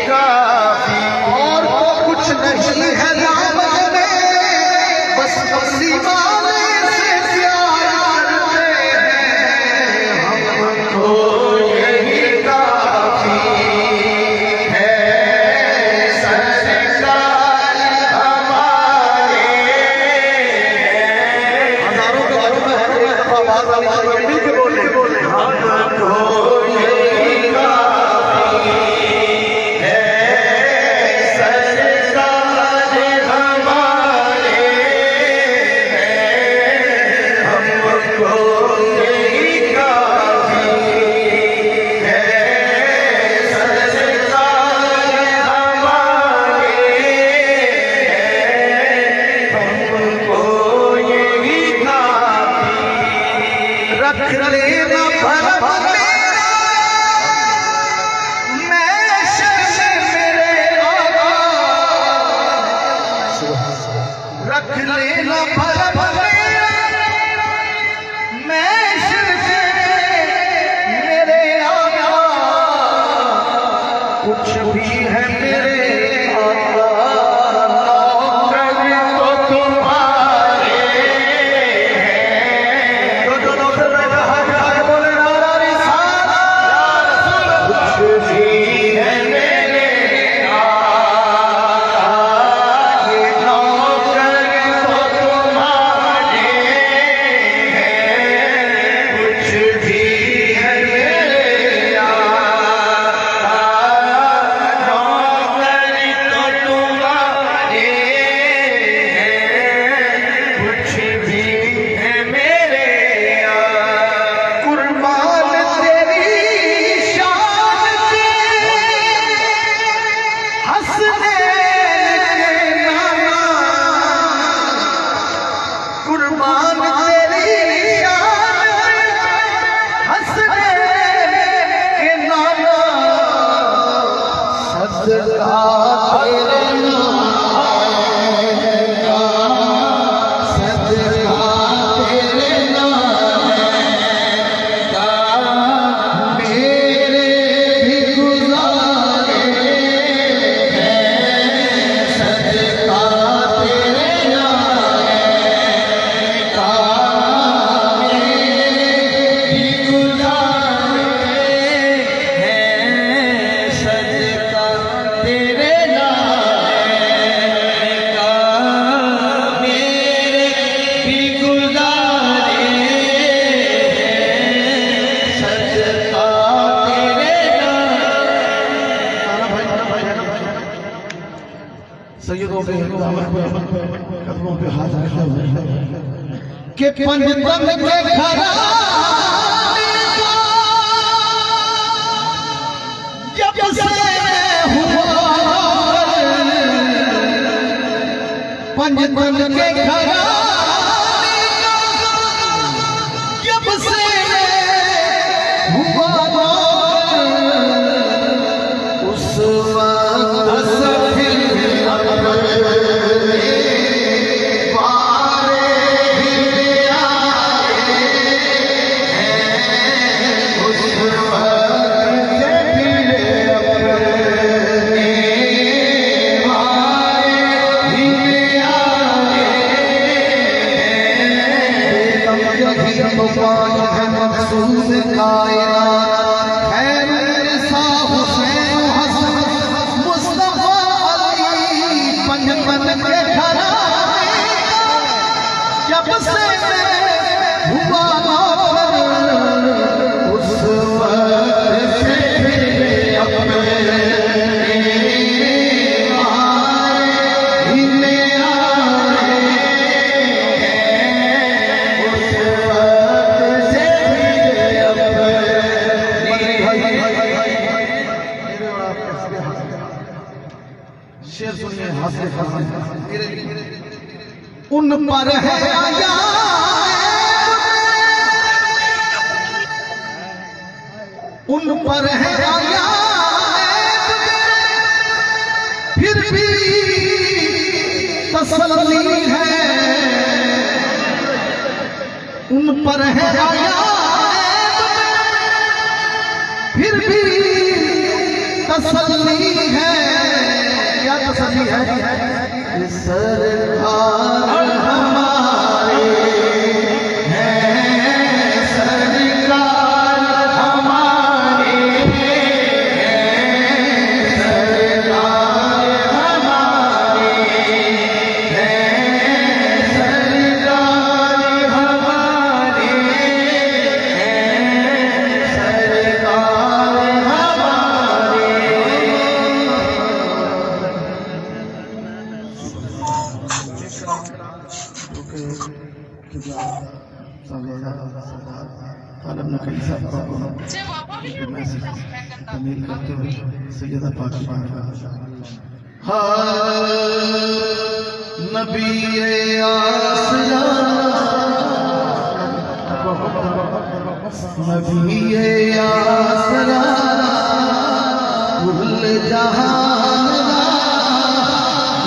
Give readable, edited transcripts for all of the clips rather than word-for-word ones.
काफी। और तो कुछ नहीं है दामन में, बस अपनी वाले से प्यार करते हैं हमको यही काफी है। सरकार हमारे हजारों के बारे में हर एक दफा आवाज आनी चाहिए, मिल के बोले हमको यही काफी है। सरकार हमारे हमको यही काफी है। सरकार हमारे हमको यही काफी। रख लेना भरम मेरा महशर मेरे आका, रख लेना भरम मेरा महशर मेरे आका। कुछ भी है मेरे आका, नौकर तो तुम्हारे हैं। तो जो नौकर बैठा हाथ आगे बोले नारा रिसाला। कुछ भी है मेरे आका, ये नौकर तो तुम्हारे हैं। कुछ भी है मेरे आका, नौकर तो तुम्हारे हैं। कुछ भी है मेरे आका। कुर्बान तेरी शान के हंसने के नाना, कुर्बान तेरी शान हंसने के नाना। सदका तेरे सदका तेरे नाम का मेरे भी गुजारे हैं। सदका तेरे नाम का मेरे भी गुजारे हैं। सदका तेरे नाम का मेरे भी गुजारे हैं। सदका तेरे सैयदों के कदमों पे हाथ रखा हुआ है कि पंजतन के घराने का जब से हुआ, पंजतन के घराने का जब से हुआ, उस वक्त से फिर अपने बारे ही आए हैं। उस वक्त से फिर अपने बारे ही आए हैं। यही तो पाँच है मखसूस कायनात, खैर मिर्ज़ा हुसैन हसन मुस्तफा अली। पंजतन के घराने का जब से हुआ नौकर, उस वक्त से फिर अपने बारे ही आए हैं। उस वक्त से फिर अपने शेर सुनिए, हासिल उन पर है आया, उन पर है आया, फिर भी तसल्ली है। उन पर है आया, फिर भी तसल्ली है। है सरकार हमारे हैं, सरकार हमारे हैं, सरकार हमारे हैं, सरकार हमारे हैं, सरकार हमारे। आलम नकवी साहब को मैसेज तमील करते हुए सैयदा फातिमा नबी आसरा नबी आसरा कुल जहान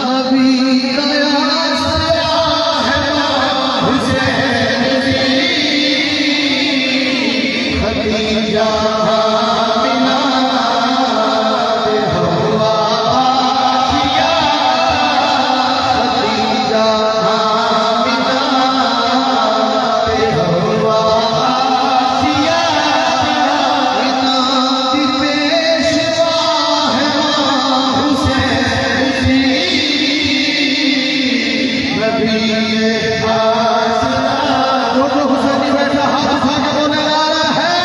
नबी आसरा है हुसैन खदीजा आमिना हवा आसिया खदीजा आमिना हवा आसिया इनाम पेशवा है हुसैन नबी आसरा। जो हुसैनी बैठा हाथ उठा के बोले ला रहा है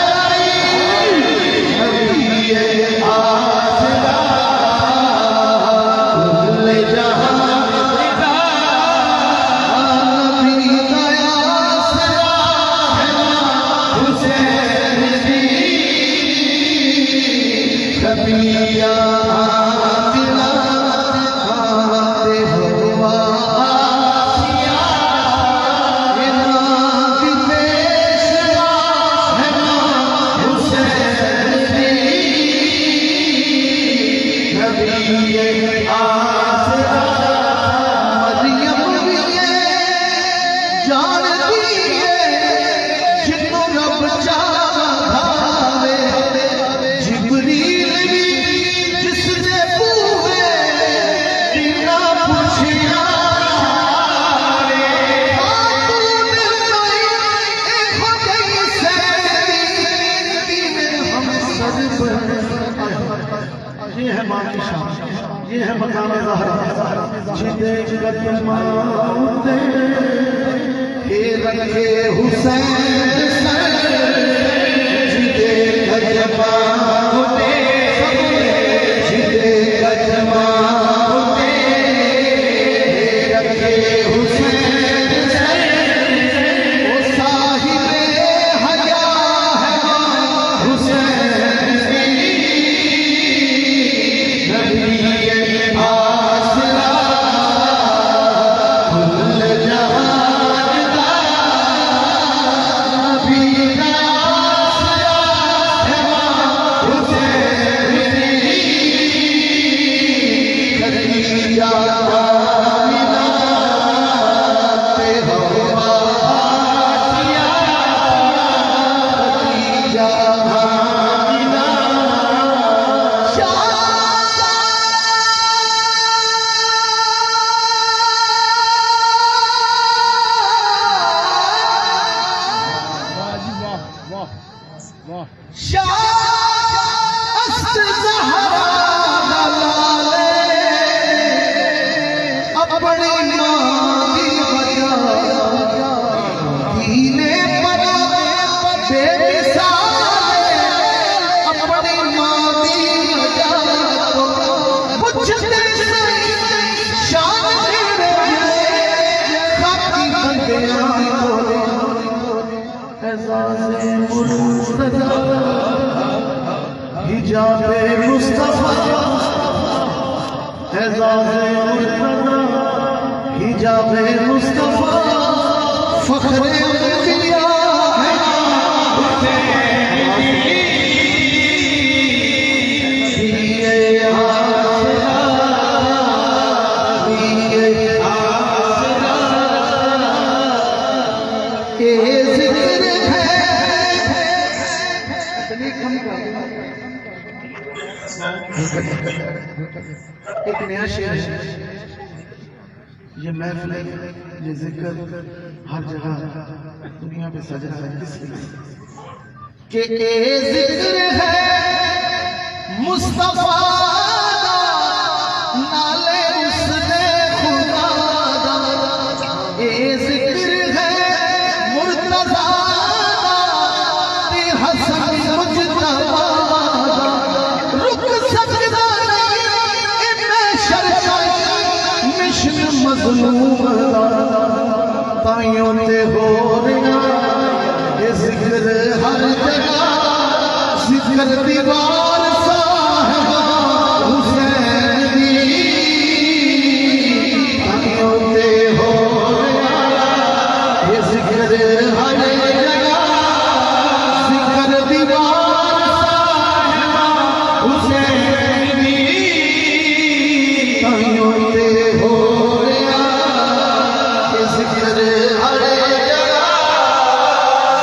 ये है माँ की शान, ये है मकाम ज़हरा जिदे कदमाते के रखे हुसैन सर जिदे कदमाते जिदे कदमाते के रखे हुसैन सर वो साहिबे हया है हुसैन हिजाबे मुस्तफा हिजाबे मुस्तफा फखरे अंबिया एक नया शेर है, ये महफिल ये जिक्र हर जगह दुनिया पे सज रहा है इसलिए कि ए जिक्र है मुस्तफा नाले उसने खुदा दा, ए जिक्र है मुर्तज़ा ते हसन मुजतबा दा, रुक सकदा नहीं इन्ने शर्शाई मिशन मज़लूम दा, ताइयों ते हो रहा ये जिक्र हर जगह, जिक्र दीवार साहिबा हुसैन दी, ताइयों ते हो रहा ये जिक्र हर जगह, जिक्र दीवार साहिबा हुसैन दी, ताइयों ते हो रहा ये जिक्र हर जगह,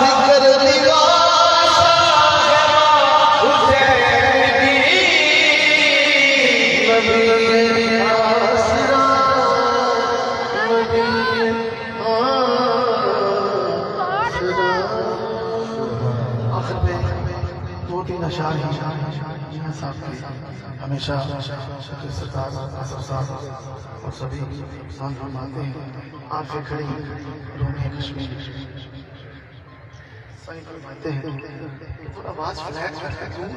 जिक्र दीवार साहिबा हुसैन दी, नबी आसरा नबी आसरा। आखिर में दो तीन अशार हैं साहब के हमेशा सरदार असर साहब और सभी सांस फरमाते हैं, आंखें खड़ी रोने कश्मीर सही फरमाते हैं, थोड़ा आवाज फ्लैट रखते क्यों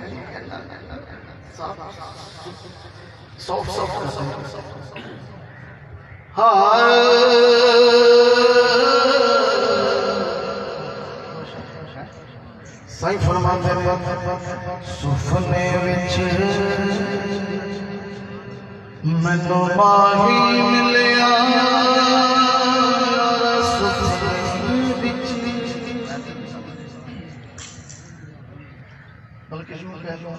साहब सॉफ्ट सॉफ्ट करते हैं। सही फरमाते हैं सुफने विच मैनू माही मिलिया, सुफने विच बल्कि यूं कह लो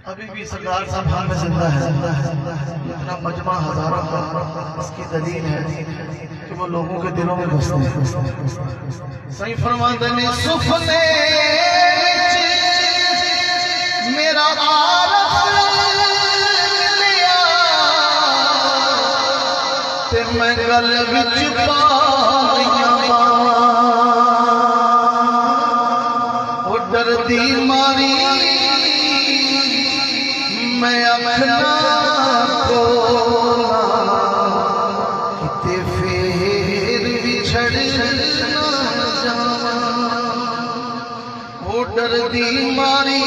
अभी भी सरदार साहब हाल में जिंदा है, इतना मजमा हजारों का, इसकी दलील है कि वो लोगों के दिलों में बसते हैं। सही फरमाते ने सुफने मेरा आरफ़ लिया ते मैं गल विच पाईया, वो डरदी मारी मैं अपना खोला किते फेर बिछड़ ना जावा, वो डरदी मारी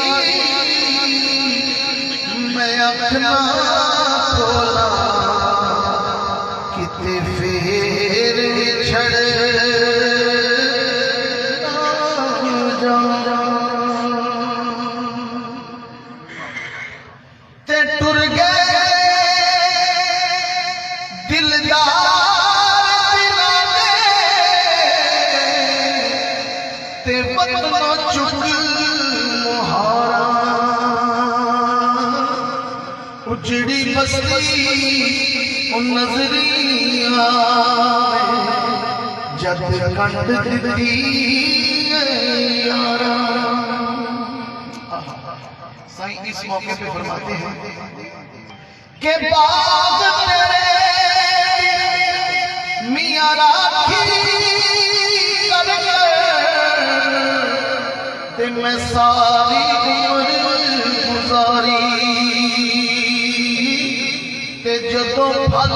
मैं अपना खोला किते फेर बिछड़ ना जावा, ते टुर गए दिलदार दिलां दे, ते वतनों चुक मुहारा, उजड़ी बस्ती उन नजरिया जद कंड दी यारा। साईं इस मौके पे फरमाते हैं कि बाग तेरे मियां राखी करके ते मैं सारी उम्र गुजारी, ते जदों फल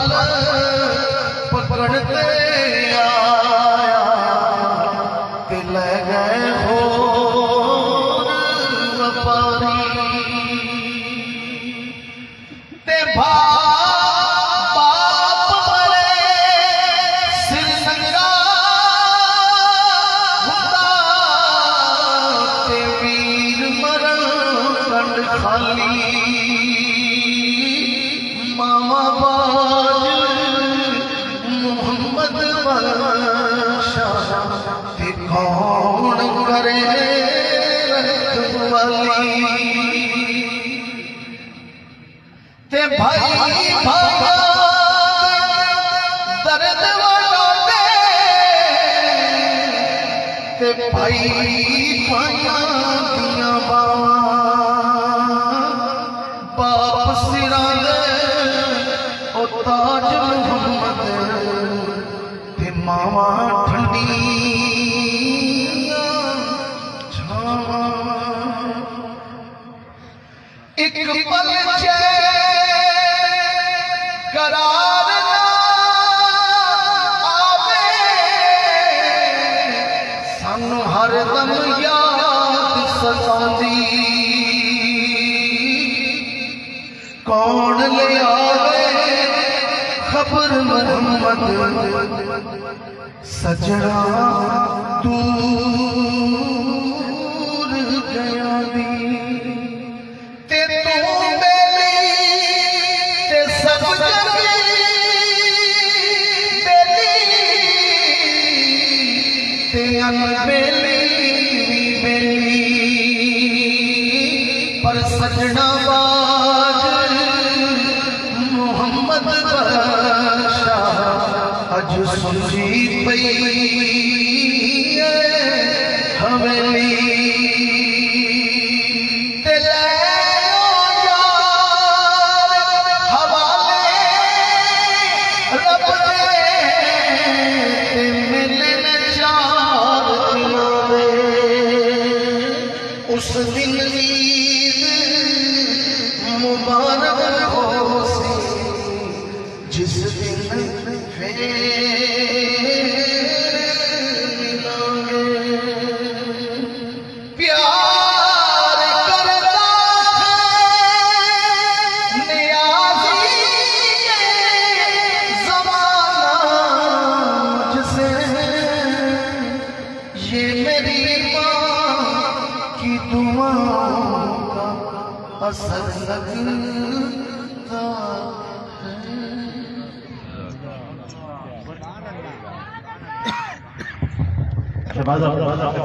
पकड़ते आया ते ले गए होर व्यापारी, ते बाप मरे सिर नंगा हुंदा, ते वीर मरण कंड खाली, मामा बाज मोहम्मद बादशाह ते कौन करे रखवाली, ते भाई भागा दर्द वड़ाते, ते भाई भाइयां दियां बावां एक पल चैन करार ना आवे सानू हर दम याद सतांदी कौन ले आवे खबर मोहम्मद सजना दूर गया दी ते तू बेली ते सब जगी बेली ते अनबेली बेली पर सजना बाज मोहम्मद बख्शा अज सुजी पई हवेली ते ले यार हवाले रब दे ते मिलने चार दियां दे उस दिन ईद मुबारक हो सी जिस दिन फिर मिलांगे प्यार करता है नियाज़ी ज़माना मुझसे ये मेरी माँ की दुआओं का असर लगता है।